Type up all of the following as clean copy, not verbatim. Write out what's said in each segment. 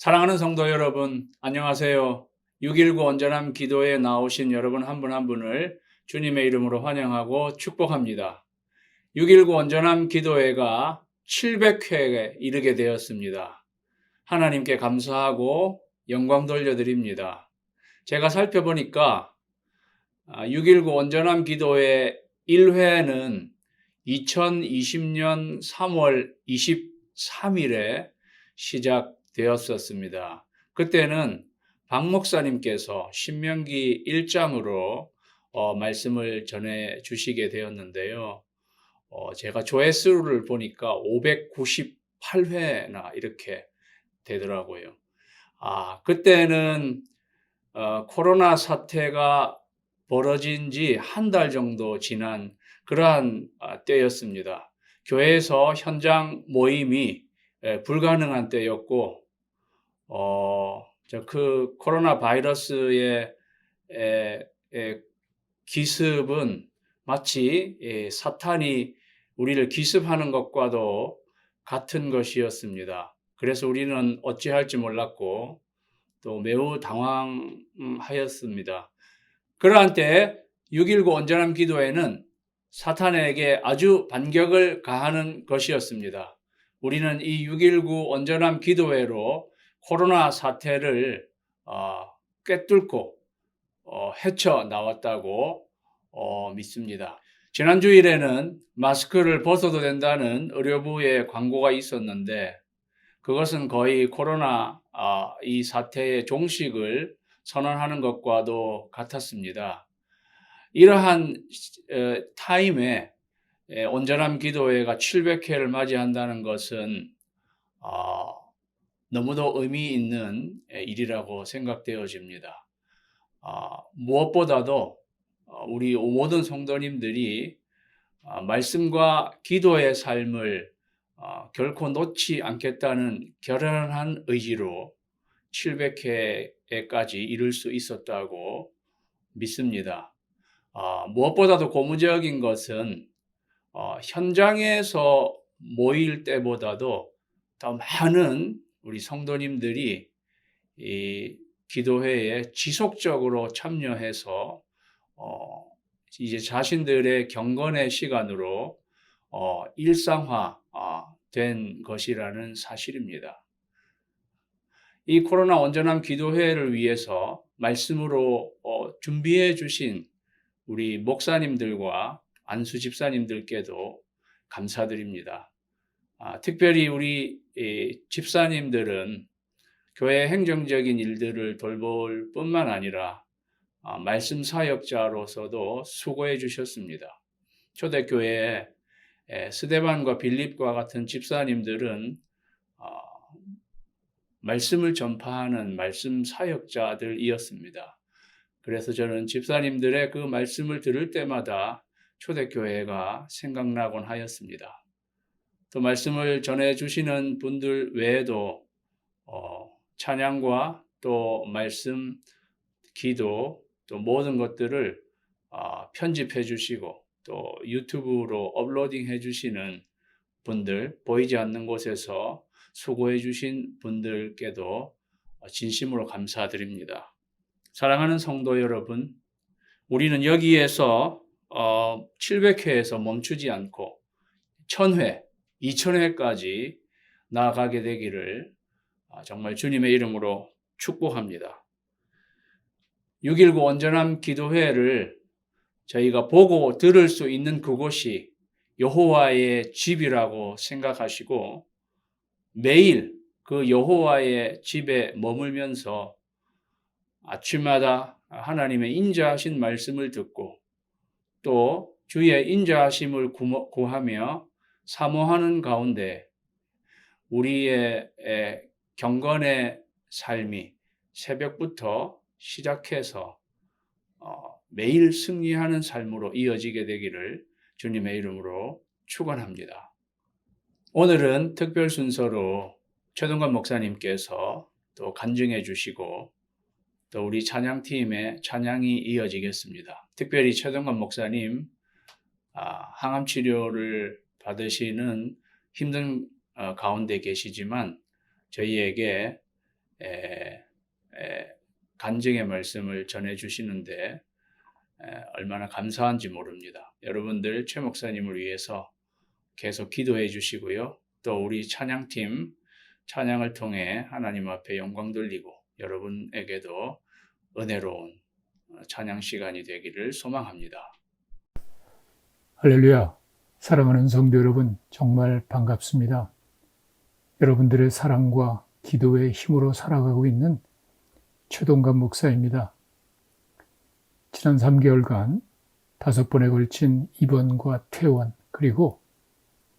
사랑하는 성도 여러분, 안녕하세요. 6.19 온전함 기도에 나오신 여러분 한 분 한 분을 주님의 이름으로 환영하고 축복합니다. 6.19 온전함 기도회가 700회에 이르게 되었습니다. 하나님께 감사하고 영광 돌려드립니다. 제가 살펴보니까 6.19 온전함 기도회 1회는 2020년 3월 23일에 시작되었었습니다. 그때는 박 목사님께서 신명기 1장으로 말씀을 전해 주시게 되었는데요. 제가 조회수를 보니까 598회나 이렇게 되더라고요. 그때는 코로나 사태가 벌어진 지 한 달 정도 지난 그러한 때였습니다. 교회에서 현장 모임이 불가능한 때였고, 그 코로나 바이러스의 기습은 마치 사탄이 우리를 기습하는 것과도 같은 것이었습니다. 그래서 우리는 어찌할지 몰랐고 또 매우 당황하였습니다. 그러한 때 6.19 온전함 기도회는 사탄에게 아주 반격을 가하는 것이었습니다. 우리는 이 6.19 온전함 기도회로 코로나 사태를 꿰뚫고 헤쳐나왔다고 믿습니다. 지난 주일에는 마스크를 벗어도 된다는 의료부의 광고가 있었는데 그것은 거의 코로나 이 사태의 종식을 선언하는 것과도 같았습니다. 이러한 타임에 온전함 기도회가 700회를 맞이한다는 것은 너무도 의미 있는 일이라고 생각되어집니다. 무엇보다도 우리 모든 성도님들이 말씀과 기도의 삶을 결코 놓지 않겠다는 결연한 의지로 700회까지 이룰 수 있었다고 믿습니다. 무엇보다도 고무적인 것은 현장에서 모일 때보다도 더 많은 우리 성도님들이 이 기도회에 지속적으로 참여해서 이제 자신들의 경건의 시간으로 일상화 된 것이라는 사실입니다. 이 코로나 온전함 기도회를 위해서 말씀으로 준비해 주신 우리 목사님들과 안수 집사님들께도 감사드립니다. 특별히 우리 집사님들은 교회 행정적인 일들을 돌볼 뿐만 아니라 말씀 사역자로서도 수고해 주셨습니다. 초대교회에 스데반과 빌립과 같은 집사님들은 말씀을 전파하는 말씀 사역자들이었습니다. 그래서 저는 집사님들의 그 말씀을 들을 때마다 초대교회가 생각나곤 하였습니다. 또 말씀을 전해주시는 분들 외에도 찬양과 또 말씀, 기도, 또 모든 것들을 편집해 주시고 또 유튜브로 업로딩해 주시는 분들, 보이지 않는 곳에서 수고해 주신 분들께도 진심으로 감사드립니다. 사랑하는 성도 여러분, 우리는 여기에서 700회에서 멈추지 않고 1000회, 2000회까지 나아가게 되기를 정말 주님의 이름으로 축복합니다. 6.19 온전함 기도회를 저희가 보고 들을 수 있는 그곳이 여호와의 집이라고 생각하시고 매일 그 여호와의 집에 머물면서 아침마다 하나님의 인자하신 말씀을 듣고 또 주의 인자하심을 구하며 사모하는 가운데 우리의 경건의 삶이 새벽부터 시작해서 매일 승리하는 삶으로 이어지게 되기를 주님의 이름으로 축원합니다. 오늘은 특별 순서로 최동관 목사님께서 또 간증해 주시고 또 우리 찬양팀의 찬양이 이어지겠습니다. 특별히 최동관 목사님 항암 치료를 받으시는 힘든 가운데 계시지만 저희에게 간증의 말씀을 전해주시는데 얼마나 감사한지 모릅니다. 여러분들 최 목사님을 위해서 계속 기도해 주시고요. 또 우리 찬양팀 찬양을 통해 하나님 앞에 영광 돌리고 여러분에게도 은혜로운 찬양 시간이 되기를 소망합니다. 할렐루야. 사랑하는 성도 여러분, 정말 반갑습니다. 여러분들의 사랑과 기도의 힘으로 살아가고 있는 최동관 목사입니다. 지난 3개월간 5번에 걸친 입원과 퇴원, 그리고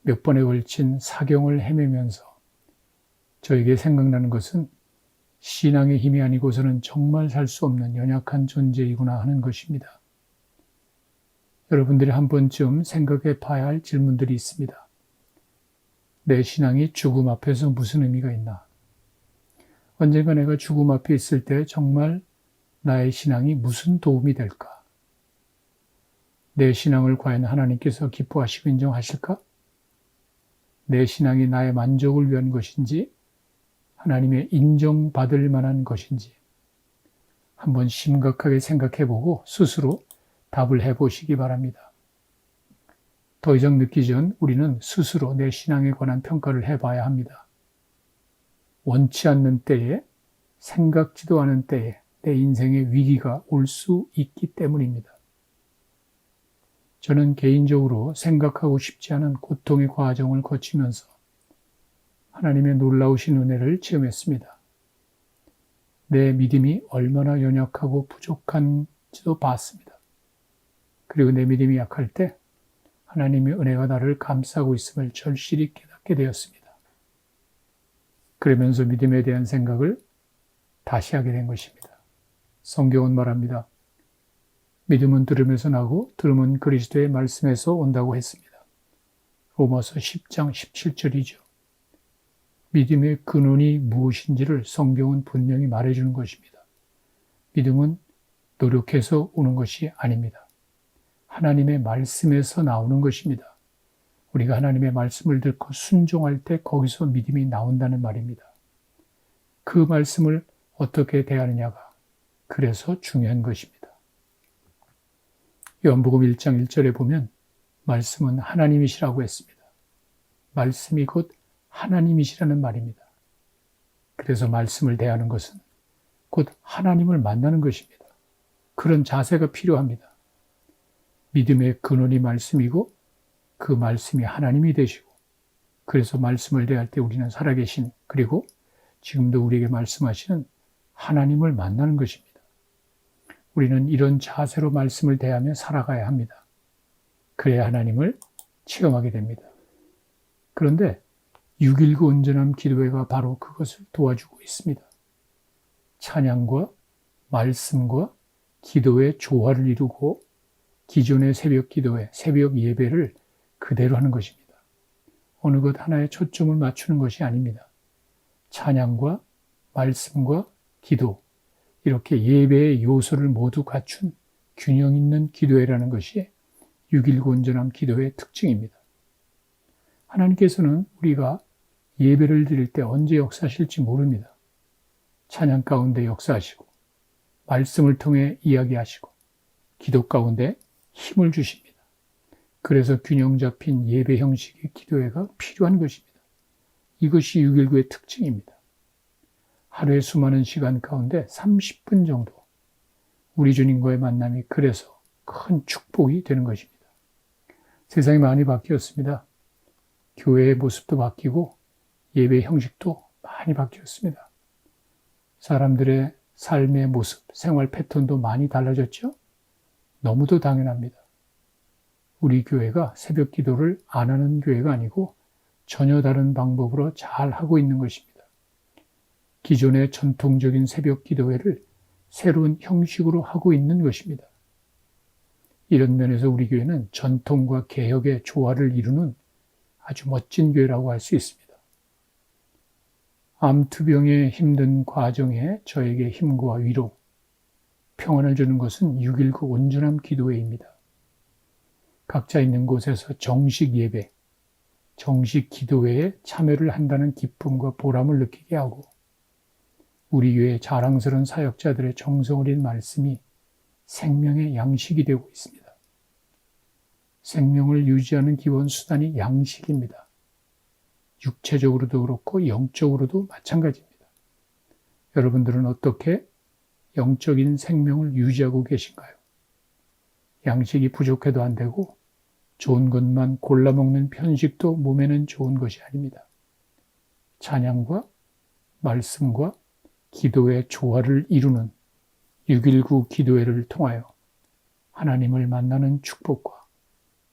몇 번에 걸친 사경을 헤매면서 저에게 생각나는 것은 신앙의 힘이 아니고서는 정말 살 수 없는 연약한 존재이구나 하는 것입니다. 여러분들이 한 번쯤 생각해 봐야 할 질문들이 있습니다. 내 신앙이 죽음 앞에서 무슨 의미가 있나? 언젠가 내가 죽음 앞에 있을 때 정말 나의 신앙이 무슨 도움이 될까? 내 신앙을 과연 하나님께서 기뻐하시고 인정하실까? 내 신앙이 나의 만족을 위한 것인지 하나님의 인정받을 만한 것인지 한번 심각하게 생각해보고 스스로 답을 해보시기 바랍니다. 더 이상 늦기 전 우리는 스스로 내 신앙에 관한 평가를 해봐야 합니다. 원치 않는 때에, 생각지도 않은 때에 내 인생의 위기가 올 수 있기 때문입니다. 저는 개인적으로 생각하고 싶지 않은 고통의 과정을 거치면서 하나님의 놀라우신 은혜를 체험했습니다. 내 믿음이 얼마나 연약하고 부족한지도 봤습니다. 그리고 내 믿음이 약할 때 하나님의 은혜가 나를 감싸고 있음을 절실히 깨닫게 되었습니다. 그러면서 믿음에 대한 생각을 다시 하게 된 것입니다. 성경은 말합니다. 믿음은 들음에서 나고 들음은 그리스도의 말씀에서 온다고 했습니다. 로마서 10장 17절이죠. 믿음의 근원이 무엇인지를 성경은 분명히 말해주는 것입니다. 믿음은 노력해서 오는 것이 아닙니다. 하나님의 말씀에서 나오는 것입니다. 우리가 하나님의 말씀을 듣고 순종할 때 거기서 믿음이 나온다는 말입니다. 그 말씀을 어떻게 대하느냐가 그래서 중요한 것입니다. 요한복음 1장 1절에 보면 말씀은 하나님이시라고 했습니다. 말씀이 곧 하나님이시라는 말입니다. 그래서 말씀을 대하는 것은 곧 하나님을 만나는 것입니다. 그런 자세가 필요합니다. 믿음의 근원이 말씀이고 그 말씀이 하나님이 되시고 그래서 말씀을 대할 때 우리는 살아계신 그리고 지금도 우리에게 말씀하시는 하나님을 만나는 것입니다. 우리는 이런 자세로 말씀을 대하며 살아가야 합니다. 그래야 하나님을 체험하게 됩니다. 그런데 6.19 온전한 기도회가 바로 그것을 도와주고 있습니다. 찬양과 말씀과 기도의 조화를 이루고 기존의 새벽 기도회, 새벽 예배를 그대로 하는 것입니다. 어느 것 하나에 초점을 맞추는 것이 아닙니다. 찬양과 말씀과 기도, 이렇게 예배의 요소를 모두 갖춘 균형 있는 기도회라는 것이 6.19 온전한 기도회의 특징입니다. 하나님께서는 우리가 예배를 드릴 때 언제 역사하실지 모릅니다. 찬양 가운데 역사하시고 말씀을 통해 이야기하시고 기도 가운데 힘을 주십니다. 그래서 균형 잡힌 예배 형식의 기도회가 필요한 것입니다. 이것이 6.19의 특징입니다. 하루에 수많은 시간 가운데 30분 정도 우리 주님과의 만남이 그래서 큰 축복이 되는 것입니다. 세상이 많이 바뀌었습니다. 교회의 모습도 바뀌고 예배 형식도 많이 바뀌었습니다. 사람들의 삶의 모습, 생활 패턴도 많이 달라졌죠? 너무도 당연합니다. 우리 교회가 새벽 기도를 안 하는 교회가 아니고 전혀 다른 방법으로 잘 하고 있는 것입니다. 기존의 전통적인 새벽 기도회를 새로운 형식으로 하고 있는 것입니다. 이런 면에서 우리 교회는 전통과 개혁의 조화를 이루는 아주 멋진 교회라고 할 수 있습니다. 암투병의 힘든 과정에 저에게 힘과 위로, 평안을 주는 것은 6.19 온전한 기도회입니다. 각자 있는 곳에서 정식 예배, 정식 기도회에 참여를 한다는 기쁨과 보람을 느끼게 하고 우리 교회 자랑스러운 사역자들의 정성 어린 말씀이 생명의 양식이 되고 있습니다. 생명을 유지하는 기본 수단이 양식입니다. 육체적으로도 그렇고 영적으로도 마찬가지입니다. 여러분들은 어떻게 영적인 생명을 유지하고 계신가요? 양식이 부족해도 안 되고 좋은 것만 골라 먹는 편식도 몸에는 좋은 것이 아닙니다. 찬양과 말씀과 기도의 조화를 이루는 6.19 기도회를 통하여 하나님을 만나는 축복과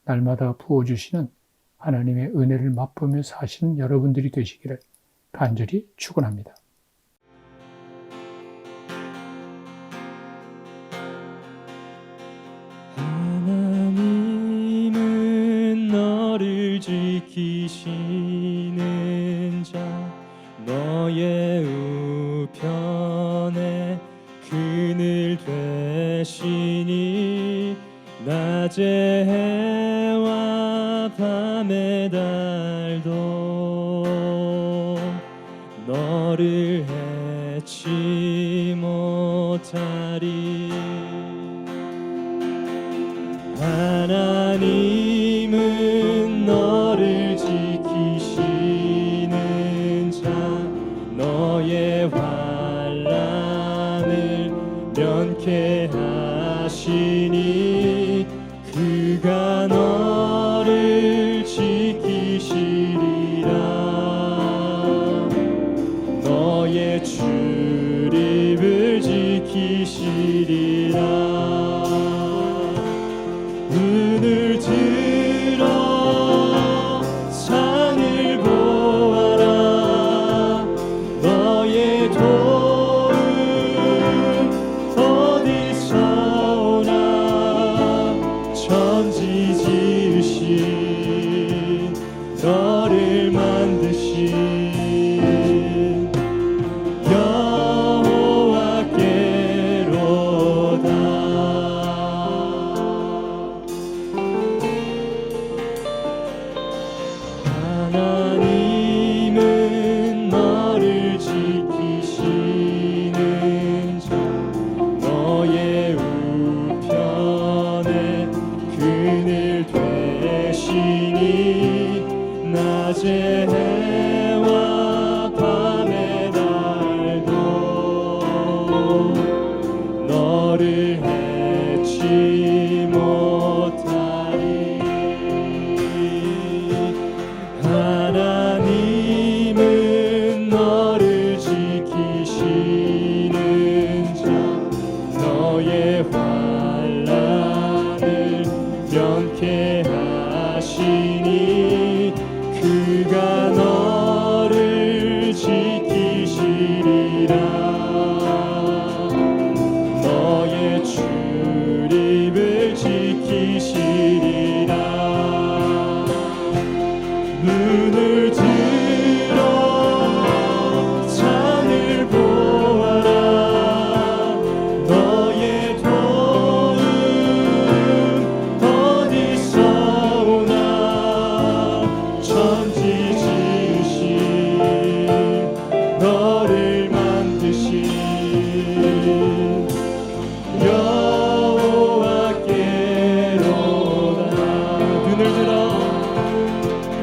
날마다 부어주시는 하나님의 은혜를 맛보며 사시는 여러분들이 되시기를 간절히 축원합니다. 하나님은 너를 지키시는 자, 너의 우편에 그늘 되시니 낮의 해와 밤의 달도 너를 해치 못하리. 하나님은 너를 지키시는 자, 너의 환난을 면케 하시니 그가 너를 지키시리라. 너의 출입을 지키시리라. 눈을 들어 산을 보아라. 너의 도움 어디서 오나. 천지 지으신 너를 만드신 하나님은 너를 지키시는 자, 너의 우편에 그늘 되시니 낮의 해와 밤의 달도 너를 해치 못하리. 하나님은 너를 지키시는 자, 너의 환난을 면케 하시니 그가 너를 지키시리라. 너의 출입을 지키시리라. 눈을 들어 산을 보아라. 너의 도움 어디서 오나. 천지 지으신 너를 만드신 여호와께로다.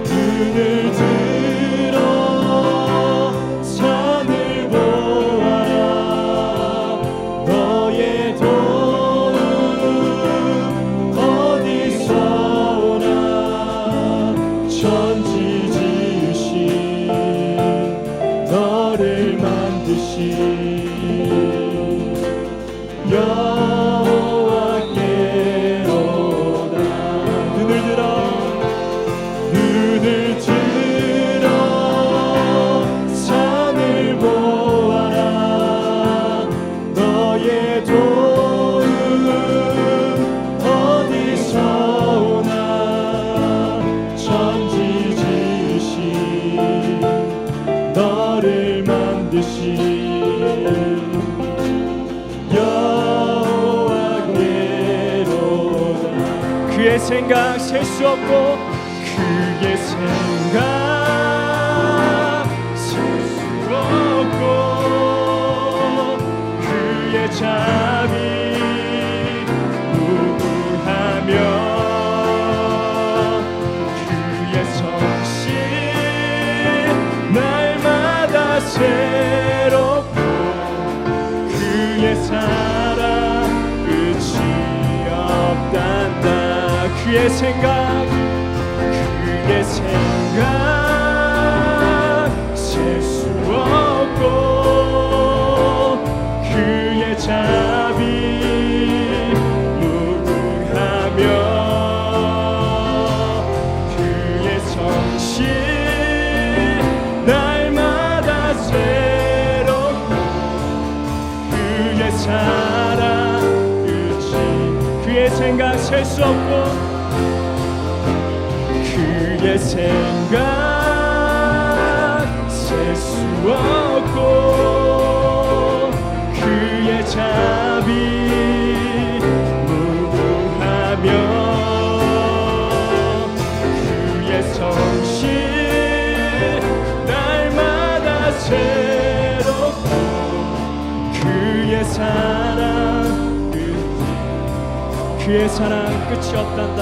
눈을 들어 산을 보아라. 너의 도움 어디서 오나. 천지 지으신 너를 만드신 여호와께로다. 눈을 들어 산을 보아라. 너의 도움 어디서 오나. 천지 지으신 너를 만드신 여호와께로다. 그의 생각 셀 수 없고 그의 생각 셀 수 없고 자비 무궁하며 그의 성실 날마다 새롭고 그의 사랑 끝이 없단다. 그의 생각 셀 수 없고 그의 자비 무궁하며 그의 성실 날마다 새롭고 그의 사랑 끝이 그의 생각 셀 수 없고 그의 생각 셀 수 없고 그의 자비 무궁하며 그의 성실 날마다 새롭고 그의 사랑 끝이 없단다.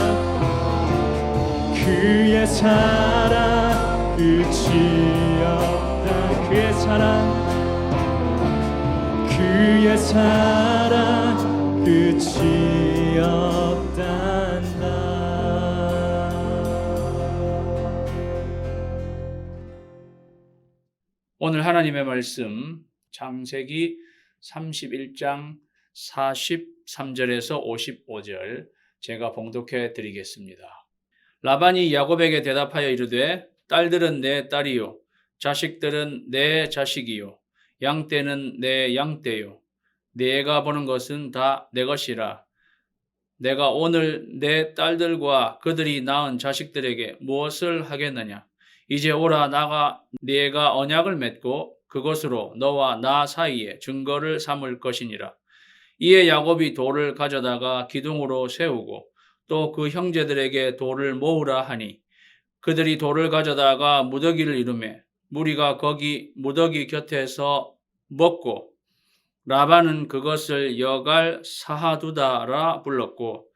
그의 사랑 끝이 없다. 그의 사랑 끝이 없단다. 오늘 하나님의 말씀 창세기 31장 43절에서 55절 제가 봉독해 드리겠습니다. 라반이 야곱에게 대답하여 이르되 딸들은 내 딸이요 자식들은 내 자식이요 양떼는 내 양떼요 내가 보는 것은 다 내 것이라. 내가 오늘 내 딸들과 그들이 낳은 자식들에게 무엇을 하겠느냐. 이제 오라 나가 네가 언약을 맺고 그것으로 너와 나 사이에 증거를 삼을 것이니라. 이에 야곱이 돌을 가져다가 기둥으로 세우고 또 그 형제들에게 돌을 모으라 하니 그들이 돌을 가져다가 무더기를 이루매 무리가 거기 무더기 곁에서 먹고 라반은 그것을 여갈 사하두다라 불렀고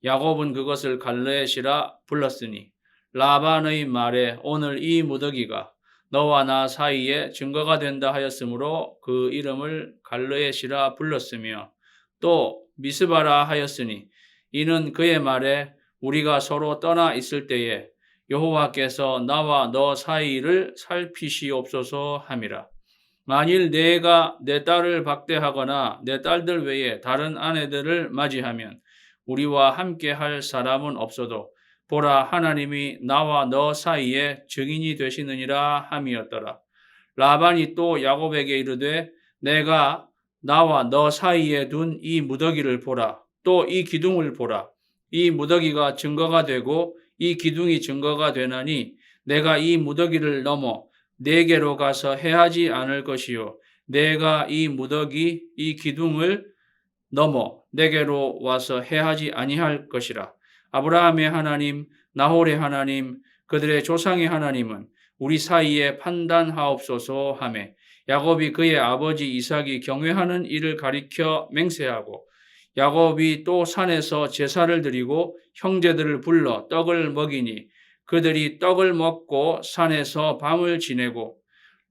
야곱은 그것을 갈르엣이라 불렀으니 라반의 말에 오늘 이 무더기가 너와 나 사이에 증거가 된다 하였으므로 그 이름을 갈르엣이라 불렀으며 또 미스바라 하였으니 이는 그의 말에 우리가 서로 떠나 있을 때에 여호와께서 나와 너 사이를 살피시옵소서 함이라. 만일 내가 내 딸을 박대하거나 내 딸들 외에 다른 아내들을 맞이하면 우리와 함께 할 사람은 없어도 보라 하나님이 나와 너 사이에 증인이 되시느니라 함이었더라. 라반이 또 야곱에게 이르되 내가 나와 너 사이에 둔 이 무더기를 보라. 또 이 기둥을 보라. 이 무더기가 증거가 되고 이 기둥이 증거가 되나니 내가 이 무더기를 넘어 네게로 가서 해하지 않을 것이요 내가 이 무더기 이 기둥을 넘어 네게로 와서 해하지 아니할 것이라. 아브라함의 하나님 나홀의 하나님 그들의 조상의 하나님은 우리 사이에 판단하옵소서 하매 야곱이 그의 아버지 이삭이 경외하는 일을 가리켜 맹세하고 야곱이 또 산에서 제사를 드리고 형제들을 불러 떡을 먹이니 그들이 떡을 먹고 산에서 밤을 지내고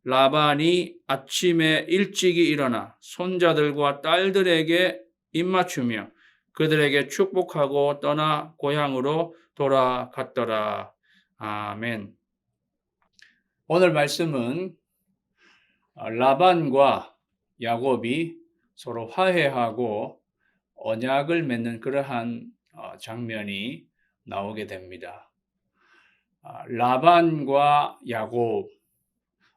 라반이 아침에 일찍이 일어나 손자들과 딸들에게 입맞추며 그들에게 축복하고 떠나 고향으로 돌아갔더라. 아멘. 오늘 말씀은 라반과 야곱이 서로 화해하고 언약을 맺는 그러한 장면이 나오게 됩니다. 라반과 야곱,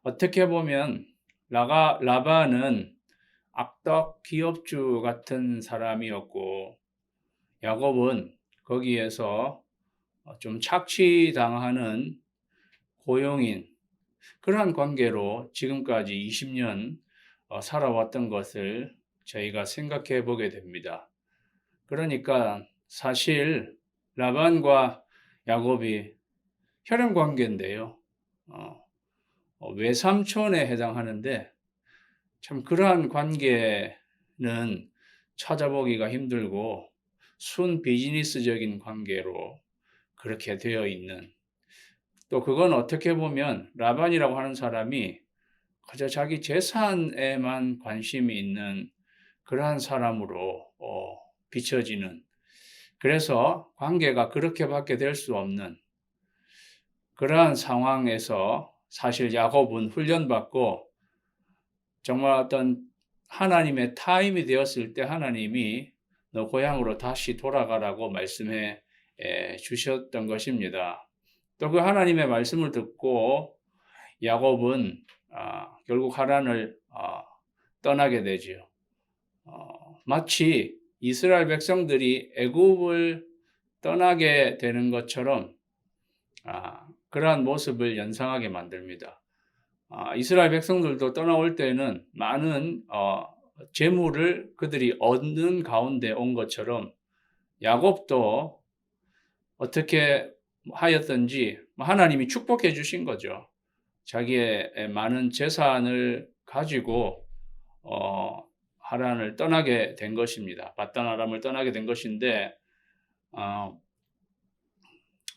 어떻게 보면 라반은 악덕 기업주 같은 사람이었고 야곱은 거기에서 좀 착취당하는 고용인, 그러한 관계로 지금까지 20년 살아왔던 것을 저희가 생각해 보게 됩니다. 그러니까 사실 라반과 야곱이 혈연 관계인데요. 외삼촌에 해당하는데 참 그러한 관계는 찾아보기가 힘들고 순 비즈니스적인 관계로 그렇게 되어 있는, 또 그건 어떻게 보면 라반이라고 하는 사람이 그저 자기 재산에만 관심이 있는 그러한 사람으로 비춰지는, 그래서 관계가 그렇게밖에 될 수 없는 그러한 상황에서 사실 야곱은 훈련받고 정말 어떤 하나님의 타임이 되었을 때 하나님이 너 고향으로 다시 돌아가라고 말씀해 주셨던 것입니다. 또 그 하나님의 말씀을 듣고 야곱은 결국 하란을 떠나게 되지요. 마치 이스라엘 백성들이 애굽을 떠나게 되는 것처럼 그러한 모습을 연상하게 만듭니다. 이스라엘 백성들도 떠나올 때는 많은 재물을 그들이 얻는 가운데 온 것처럼 야곱도 어떻게 하였든지 하나님이 축복해 주신 거죠. 자기의 많은 재산을 가지고 하란을 떠나게 된 것입니다. 밧단 아람을 떠나게 된 것인데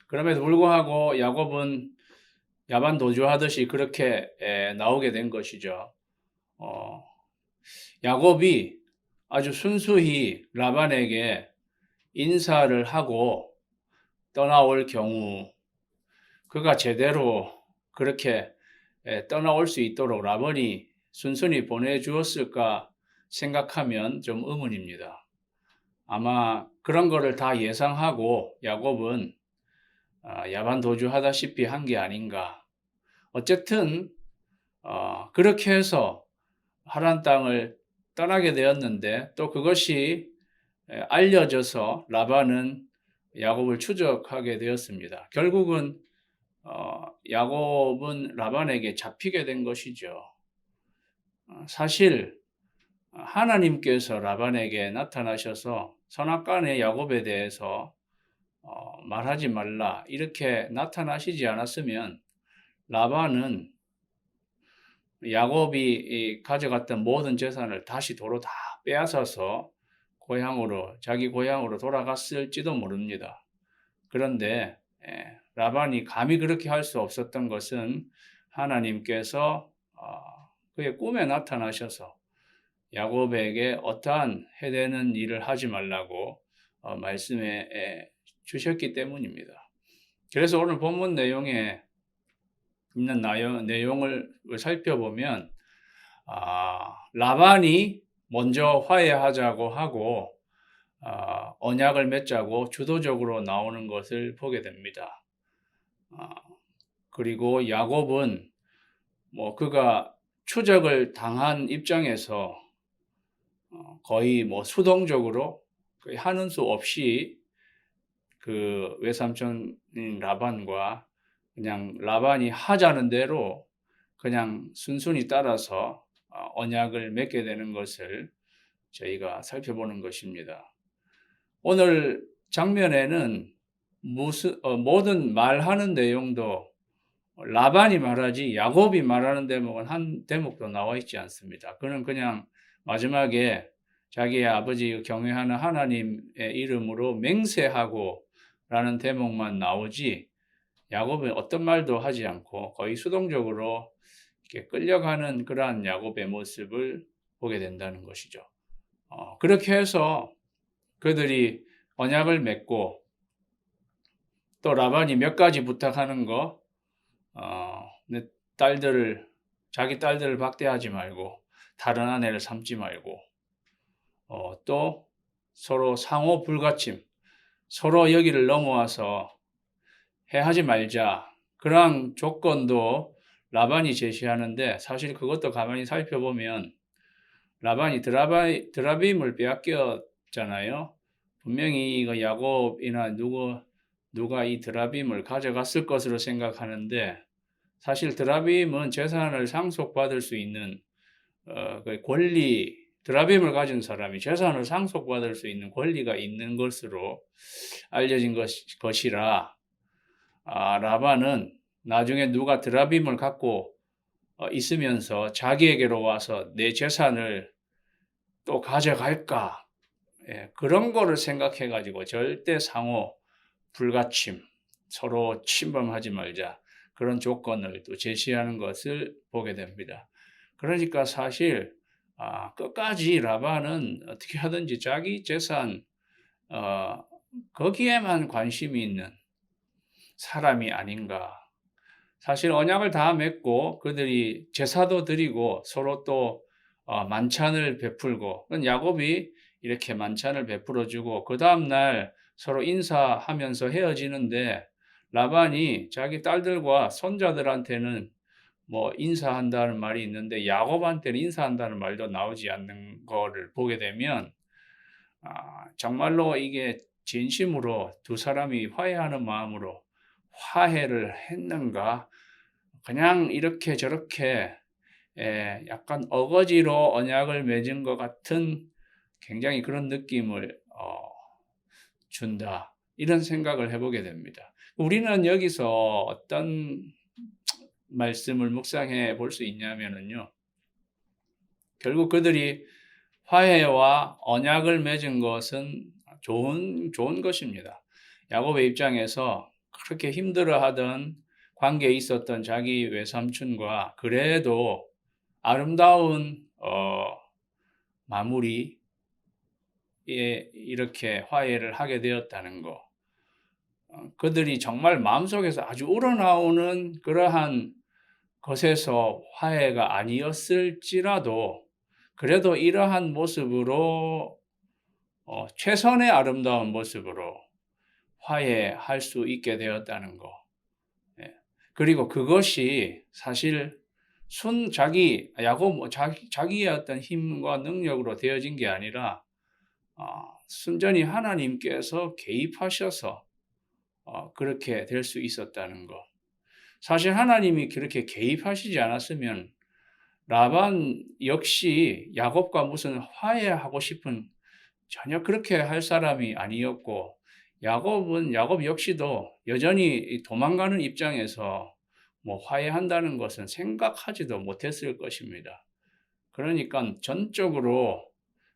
그럼에도 불구하고 야곱은 야반 도주하듯이 그렇게 나오게 된 것이죠. 야곱이 아주 순수히 라반에게 인사를 하고 떠나올 경우 그가 제대로 그렇게 떠나올 수 있도록 라반이 순순히 보내주었을까 생각하면 좀 의문입니다. 아마 그런 거를 다 예상하고 야곱은 야반 도주하다시피 한 게 아닌가. 어쨌든 그렇게 해서 하란 땅을 떠나게 되었는데 또 그것이 알려져서 라반은 야곱을 추적하게 되었습니다. 결국은 야곱은 라반에게 잡히게 된 것이죠. 사실 하나님께서 라반에게 나타나셔서 선악간의 야곱에 대해서 말하지 말라 이렇게 나타나시지 않았으면 라반은 야곱이 가져갔던 모든 재산을 다시 도로 다 빼앗아서 자기 고향으로 돌아갔을지도 모릅니다. 그런데 라반이 감히 그렇게 할 수 없었던 것은 하나님께서 그의 꿈에 나타나셔서 야곱에게 어떠한 해되는 일을 하지 말라고 말씀해 주셨기 때문입니다. 그래서 오늘 본문 내용에 있는 내용을 살펴보면 라반이 먼저 화해하자고 하고 언약을 맺자고 주도적으로 나오는 것을 보게 됩니다. 그리고 야곱은 그가 추적을 당한 입장에서 거의 수동적으로 거의 하는 수 없이 그 외삼촌인 라반과 그냥 라반이 하자는 대로 그냥 순순히 따라서 언약을 맺게 되는 것을 저희가 살펴보는 것입니다. 오늘 장면에는 모든 말하는 내용도 라반이 말하지 야곱이 말하는 대목은 한 대목도 나와 있지 않습니다. 그는 그냥 마지막에 자기의 아버지 경외하는 하나님의 이름으로 맹세하고 라는 대목만 나오지 야곱은 어떤 말도 하지 않고 거의 수동적으로 이렇게 끌려가는 그러한 야곱의 모습을 보게 된다는 것이죠. 그렇게 해서 그들이 언약을 맺고 또 라반이 몇 가지 부탁하는 거, 자기 딸들을 박대하지 말고 다른 아내를 삼지 말고 또 서로 상호 불가침, 서로 여기를 넘어와서 해하지 말자 그러한 조건도 라반이 제시하는데 사실 그것도 가만히 살펴보면 라반이 드라빔을 빼앗겼잖아요. 분명히 이거 야곱이나 누가 이 드라빔을 가져갔을 것으로 생각하는데 사실 드라빔은 재산을 상속받을 수 있는 그 권리, 드라빔을 가진 사람이 재산을 상속받을 수 있는 권리가 있는 것으로 알려진 것이라 라반은 나중에 누가 드라빔을 갖고 있으면서 자기에게로 와서 내 재산을 또 가져갈까 그런 거를 생각해 가지고 절대 상호 불가침, 서로 침범하지 말자, 그런 조건을 또 제시하는 것을 보게 됩니다. 그러니까 사실 끝까지 라반은 어떻게 하든지 자기 재산 거기에만 관심이 있는 사람이 아닌가. 사실 언약을 다 맺고 그들이 제사도 드리고 서로 또 만찬을 베풀고, 야곱이 이렇게 만찬을 베풀어 주고 그 다음 날 서로 인사하면서 헤어지는데, 라반이 자기 딸들과 손자들한테는 뭐 인사한다는 말이 있는데 야곱한테는 인사한다는 말도 나오지 않는 거를 보게 되면 정말로 이게 진심으로 두 사람이 화해하는 마음으로 화해를 했는가, 그냥 이렇게 저렇게 약간 어거지로 언약을 맺은 것 같은 굉장히 그런 느낌을 준다, 이런 생각을 해보게 됩니다. 우리는 여기서 어떤 말씀을 묵상해 볼 수 있냐면요, 결국 그들이 화해와 언약을 맺은 것은 좋은 것입니다. 야곱의 입장에서 그렇게 힘들어하던 관계에 있었던 자기 외삼촌과 그래도 아름다운 마무리에 이렇게 화해를 하게 되었다는 것, 그들이 정말 마음속에서 아주 우러나오는 그러한 것에서 화해가 아니었을지라도 그래도 이러한 모습으로 최선의 아름다운 모습으로 화해할 수 있게 되었다는 것. 그리고 그것이 사실 자기의 어떤 힘과 능력으로 되어진 게 아니라 순전히 하나님께서 개입하셔서 그렇게 될 수 있었다는 것. 사실 하나님이 그렇게 개입하시지 않았으면 라반 역시 야곱과 무슨 화해하고 싶은, 전혀 그렇게 할 사람이 아니었고, 야곱 역시도 여전히 도망가는 입장에서 뭐 화해한다는 것은 생각하지도 못했을 것입니다. 그러니까 전적으로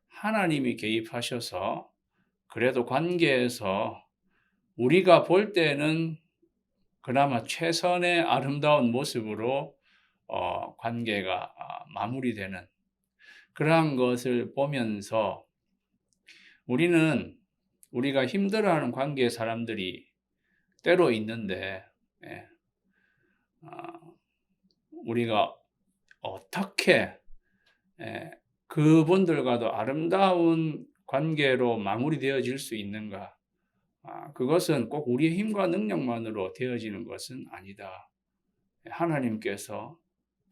하나님이 개입하셔서 그래도 관계에서 우리가 볼 때는 그나마 최선의 아름다운 모습으로 관계가 마무리되는 그러한 것을 보면서 우리가 힘들어하는 관계의 사람들이 때로 있는데, 우리가 어떻게 그분들과도 아름다운 관계로 마무리되어질 수 있는가? 그것은 꼭 우리의 힘과 능력만으로 되어지는 것은 아니다. 하나님께서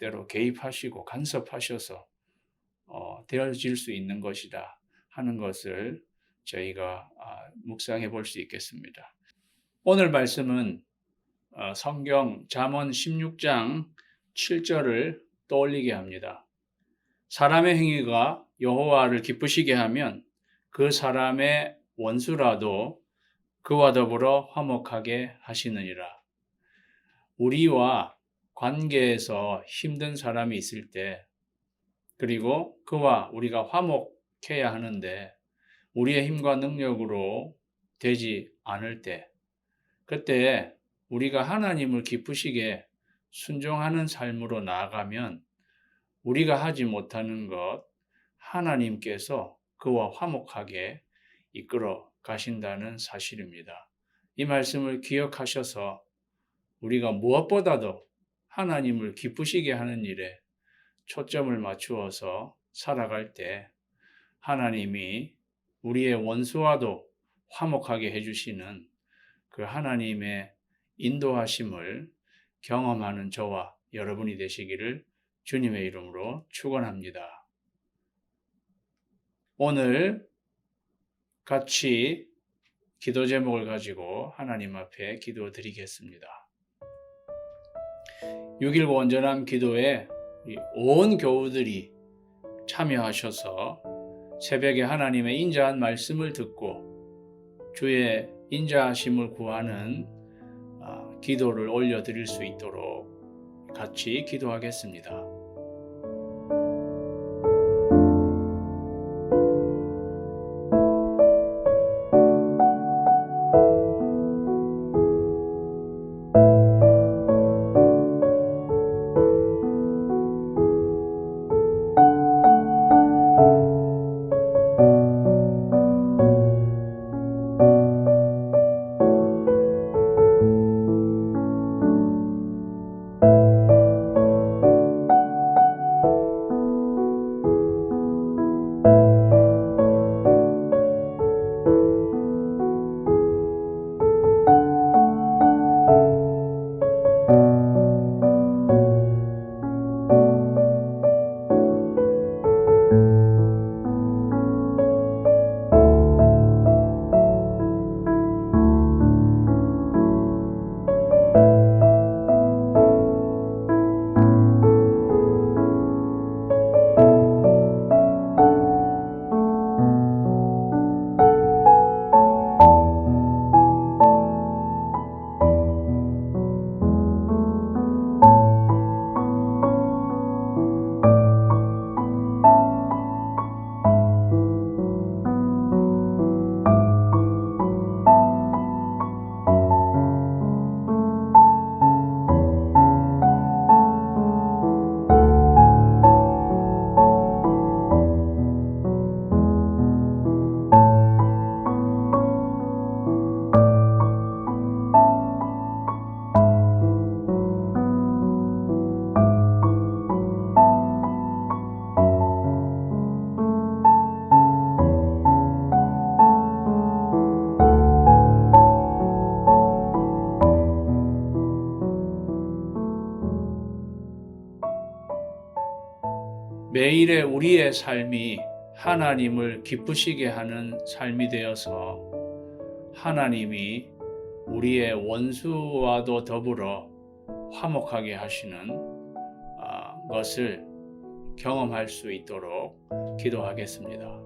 때로 개입하시고 간섭하셔서 되어질 수 있는 것이다 하는 것을 저희가 묵상해 볼 수 있겠습니다. 오늘 말씀은 성경 잠언 16장 7절을 떠올리게 합니다. 사람의 행위가 여호와를 기쁘시게 하면 그 사람의 원수라도 그와 더불어 화목하게 하시느니라. 우리와 관계에서 힘든 사람이 있을 때, 그리고 그와 우리가 화목해야 하는데 우리의 힘과 능력으로 되지 않을 때, 그때 우리가 하나님을 기쁘시게 순종하는 삶으로 나아가면 우리가 하지 못하는 것 하나님께서 그와 화목하게 이끌어 가신다는 사실입니다. 이 말씀을 기억하셔서 우리가 무엇보다도 하나님을 기쁘시게 하는 일에 초점을 맞추어서 살아갈 때 하나님이 우리의 원수와도 화목하게 해주시는 그 하나님의 인도하심을 경험하는 저와 여러분이 되시기를 주님의 이름으로 축원합니다. 오늘 같이 기도 제목을 가지고 하나님 앞에 기도드리겠습니다. 6.19 온전한 기도에 온 교우들이 참여하셔서 새벽에 하나님의 인자한 말씀을 듣고 주의 인자하심을 구하는 기도를 올려드릴 수 있도록 같이 기도하겠습니다. 매일의 우리의 삶이 하나님을 기쁘시게 하는 삶이 되어서 하나님이 우리의 원수와도 더불어 화목하게 하시는 것을 경험할 수 있도록 기도하겠습니다.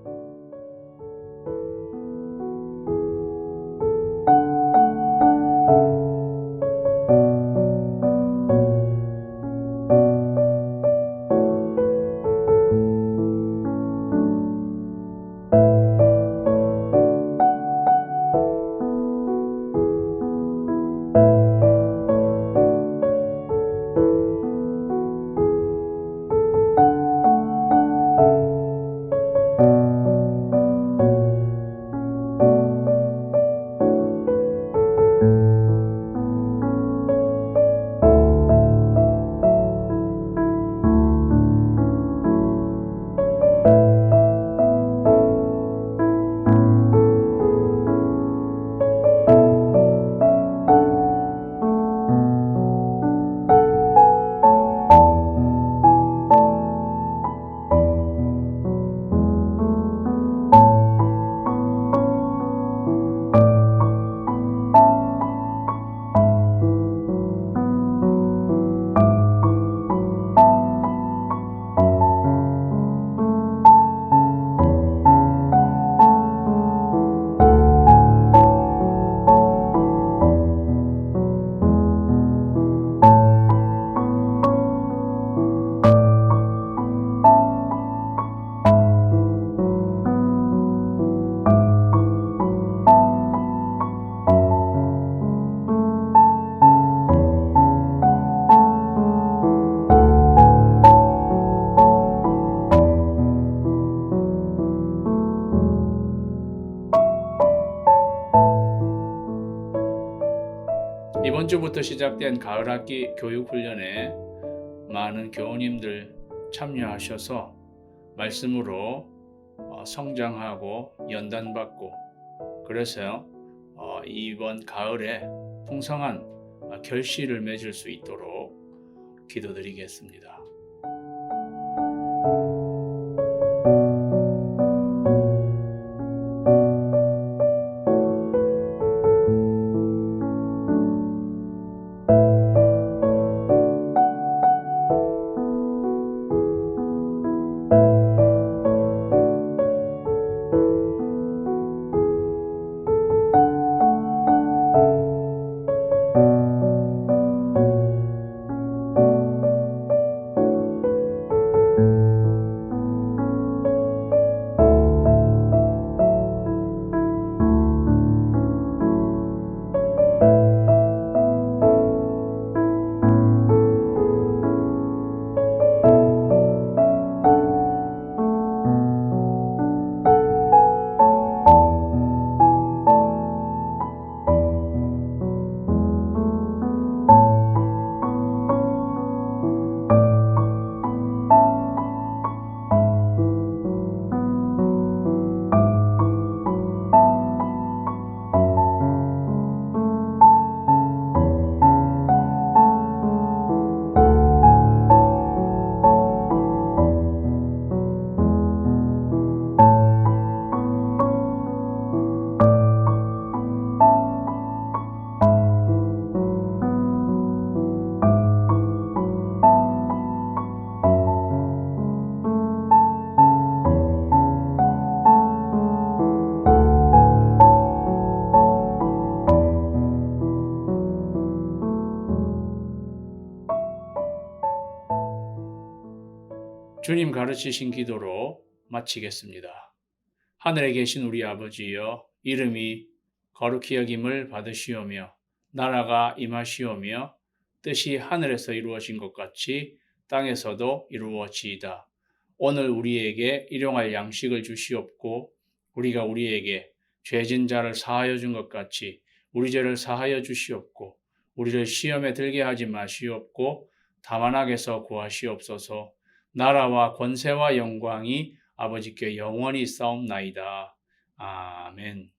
이번 주부터 시작된 가을학기 교육훈련에 많은 교우님들 참여하셔서 말씀으로 성장하고 연단받고 그래서 이번 가을에 풍성한 결실을 맺을 수 있도록 기도드리겠습니다. 주님 가르치신 기도로 마치겠습니다. 하늘에 계신 우리 아버지여, 이름이 거룩히 여김을 받으시오며 나라가 임하시오며 뜻이 하늘에서 이루어진 것 같이 땅에서도 이루어지이다. 오늘 우리에게 일용할 양식을 주시옵고 우리가 우리에게 죄진 자를 사하여 준 것 같이 우리 죄를 사하여 주시옵고 우리를 시험에 들게 하지 마시옵고 다만 악에서 구하시옵소서. 나라와 권세와 영광이 아버지께 영원히 있사옵나이다. 아멘.